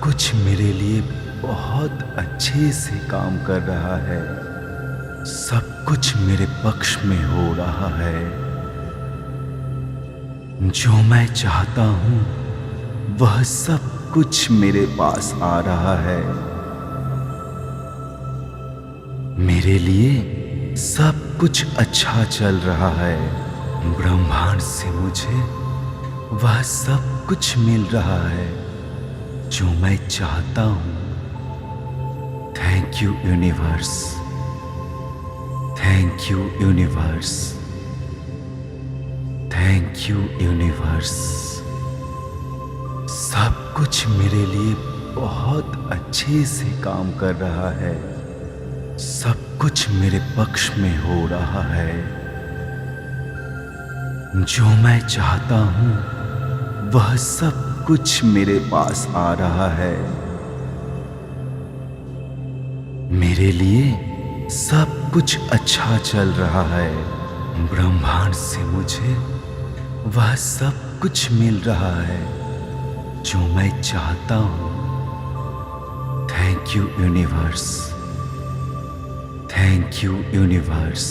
कुछ मेरे लिए बहुत अच्छे से काम कर रहा है। सब कुछ मेरे पक्ष में हो रहा है। जो मैं चाहता हूँ वह सब कुछ मेरे पास आ रहा है। मेरे लिए सब कुछ अच्छा चल रहा है। ब्रह्मांड से मुझे वह सब कुछ मिल रहा है जो मैं चाहता हूँ। Thank you universe, thank you universe, thank you universe. सब कुछ मेरे लिए बहुत अच्छे से काम कर रहा है। सब कुछ मेरे पक्ष में हो रहा है। जो मैं चाहता हूँ वह सब कुछ मेरे पास आ रहा है। मेरे लिए सब कुछ अच्छा चल रहा है। ब्रह्मांड से मुझे वह सब कुछ मिल रहा है जो मैं चाहता हूँ। Thank you universe, thank you universe,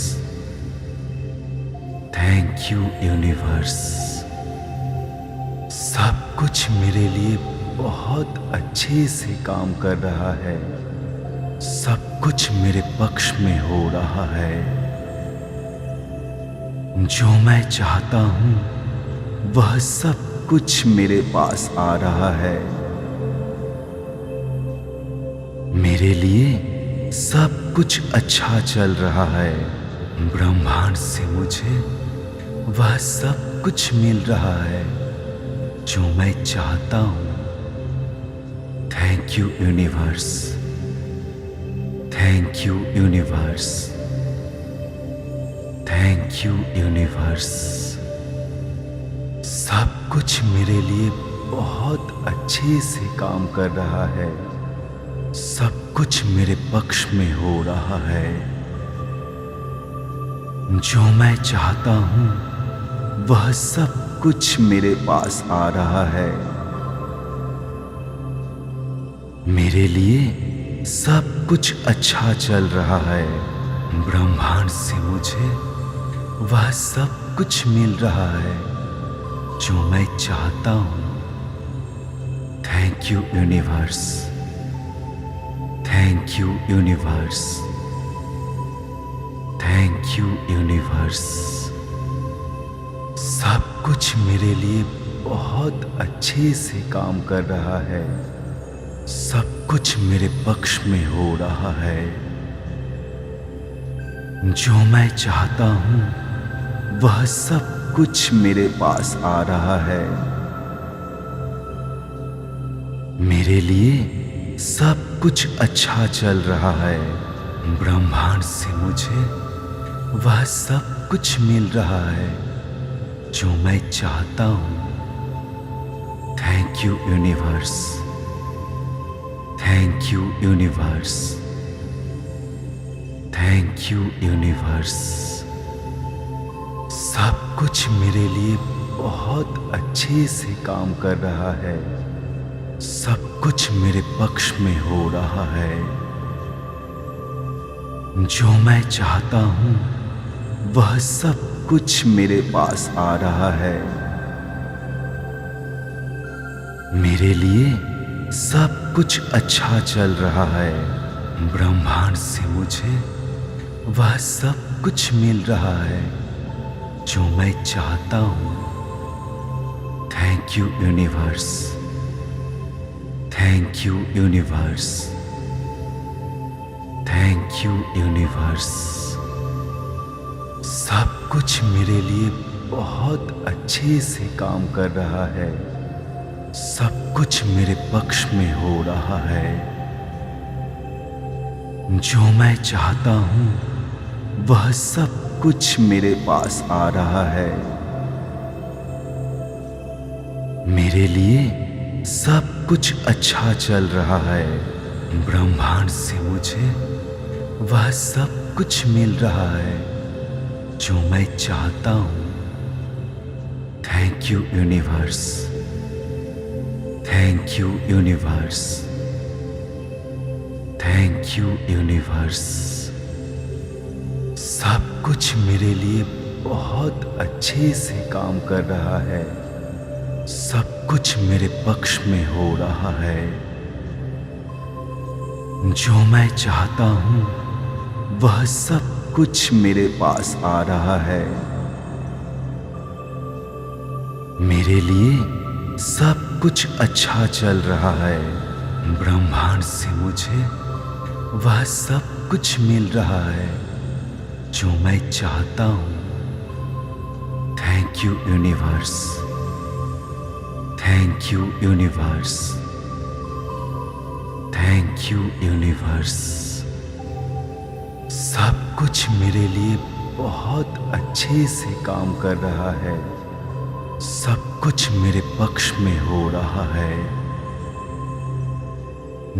thank you universe. सब कुछ मेरे लिए बहुत अच्छे से काम कर रहा है। सब कुछ मेरे पक्ष में हो रहा है। जो मैं चाहता हूँ वह सब कुछ मेरे पास आ रहा है। मेरे लिए सब कुछ अच्छा चल रहा है। ब्रह्मांड से मुझे वह सब कुछ मिल रहा है जो मैं चाहता हूँ। Thank you universe, thank you universe, thank you universe. सब कुछ मेरे लिए बहुत अच्छे से काम कर रहा है। सब कुछ मेरे पक्ष में हो रहा है। जो मैं चाहता हूँ वह सब कुछ मेरे पास आ रहा है। मेरे लिए सब कुछ अच्छा चल रहा है। ब्रह्मांड से मुझे वह सब कुछ मिल रहा है जो मैं चाहता हूँ। Thank you universe, thank you universe, thank you universe. सब कुछ मेरे लिए बहुत अच्छे से काम कर रहा है। सब कुछ मेरे पक्ष में हो रहा है। जो मैं चाहता हूँ वह सब कुछ मेरे पास आ रहा है। मेरे लिए सब कुछ अच्छा चल रहा है। ब्रह्मांड से मुझे वह सब कुछ मिल रहा है जो मैं चाहता हूँ। Thank you universe, thank you universe, thank you universe. सब कुछ मेरे लिए बहुत अच्छे से काम कर रहा है। सब कुछ मेरे पक्ष में हो रहा है। जो मैं चाहता हूँ वह सब कुछ मेरे पास आ रहा है। मेरे लिए सब कुछ अच्छा चल रहा है। ब्रह्मांड से मुझे वह सब कुछ मिल रहा है जो मैं चाहता हूँ। Thank you universe, thank you universe, thank you universe. सब कुछ मेरे लिए बहुत अच्छे से काम कर रहा है। सब कुछ मेरे पक्ष में हो रहा है। जो मैं चाहता हूँ वह सब कुछ मेरे पास आ रहा है। मेरे लिए सब कुछ अच्छा चल रहा है। ब्रह्मांड से मुझे वह सब कुछ मिल रहा है जो मैं चाहता हूँ। Thank you universe, thank you universe, thank you universe. सब कुछ मेरे लिए बहुत अच्छे से काम कर रहा है। सब कुछ मेरे पक्ष में हो रहा है। जो मैं चाहता हूँ वह सब कुछ मेरे पास आ रहा है। मेरे लिए सब कुछ अच्छा चल रहा है। ब्रह्मांड से मुझे वह सब कुछ मिल रहा है जो मैं चाहता हूँ। Thank you universe, thank you universe, thank you universe. सब कुछ मेरे लिए बहुत अच्छे से काम कर रहा है। सब कुछ मेरे पक्ष में हो रहा है।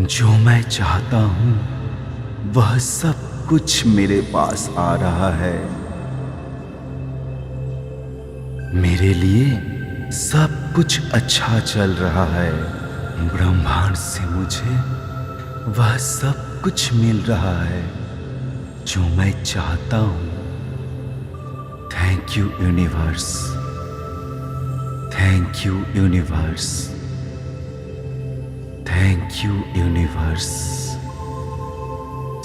जो मैं चाहता हूँ वह सब कुछ मेरे पास आ रहा है। मेरे लिए सब कुछ अच्छा चल रहा है। ब्रह्मांड से मुझे वह सब कुछ मिल रहा है जो मैं चाहता हूँ। Thank you universe, thank you universe, thank you universe.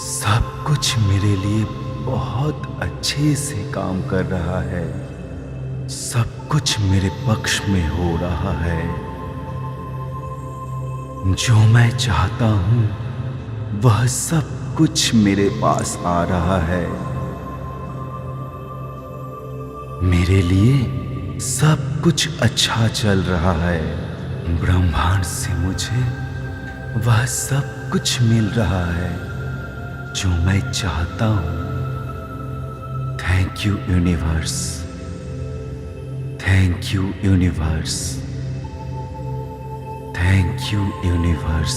सब कुछ मेरे लिए बहुत अच्छे से काम कर रहा है। सब कुछ मेरे पक्ष में हो रहा है। जो मैं चाहता हूँ वह सब कुछ मेरे पास आ रहा है। मेरे लिए सब कुछ अच्छा चल रहा है। ब्रह्मांड से मुझे वह सब कुछ मिल रहा है जो मैं चाहता हूँ। Thank you universe, thank you universe, thank you universe.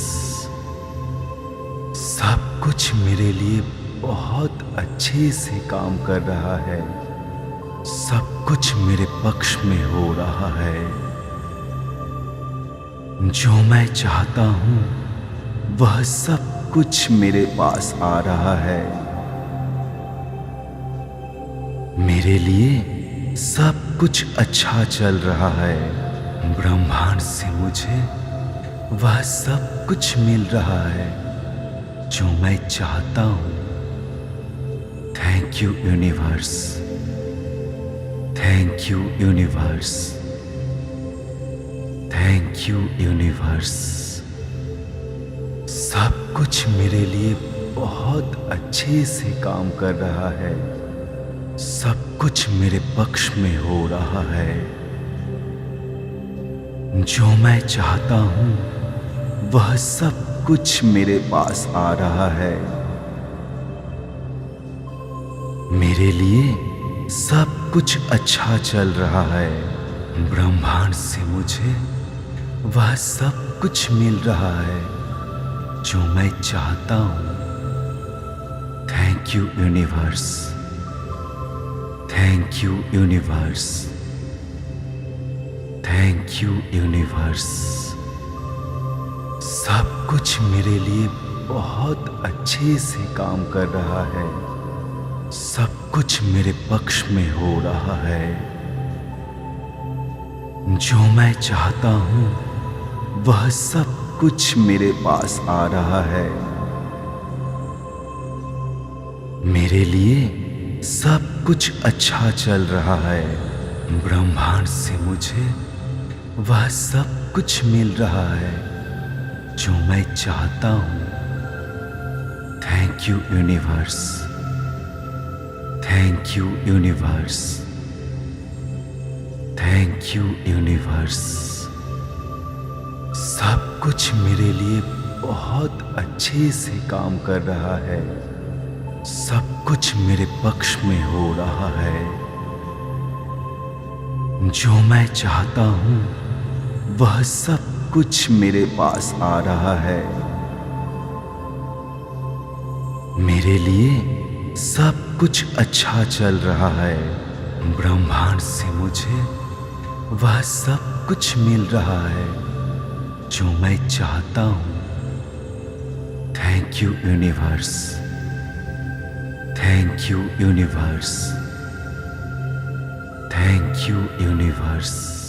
सब कुछ मेरे लिए बहुत अच्छे से काम कर रहा है। सब कुछ मेरे पक्ष में हो रहा है। जो मैं चाहता हूँ वह सब कुछ मेरे पास आ रहा है। मेरे लिए सब कुछ अच्छा चल रहा है। ब्रह्मांड से मुझे वह सब कुछ मिल रहा है जो मैं चाहता हूँ। Thank you universe, thank you universe, thank you universe. सब कुछ मेरे लिए बहुत अच्छे से काम कर रहा है। सब कुछ मेरे पक्ष में हो रहा है। जो मैं चाहता हूँ वह सब कुछ मेरे पास आ रहा है। मेरे लिए सब कुछ अच्छा चल रहा है। ब्रह्मांड से मुझे वह सब कुछ मिल रहा है जो मैं चाहता हूँ। Thank you universe, thank you universe, thank you universe. सब कुछ मेरे लिए बहुत अच्छे से काम कर रहा है। सब कुछ मेरे पक्ष में हो रहा है। जो मैं चाहता हूँ वह सब कुछ मेरे पास आ रहा है। मेरे लिए सब कुछ अच्छा चल रहा है। ब्रह्मांड से मुझे वह सब कुछ मिल रहा है जो मैं चाहता हूँ। Thank you universe, thank you universe, thank you universe. सब कुछ मेरे लिए बहुत अच्छे से काम कर रहा है। सब कुछ मेरे पक्ष में हो रहा है। जो मैं चाहता हूँ वह सब कुछ मेरे पास आ रहा है। मेरे लिए सब कुछ अच्छा चल रहा है। ब्रह्मांड से मुझे वह सब कुछ मिल रहा है जो मैं चाहता हूं। Thank you universe, thank you universe, thank you universe.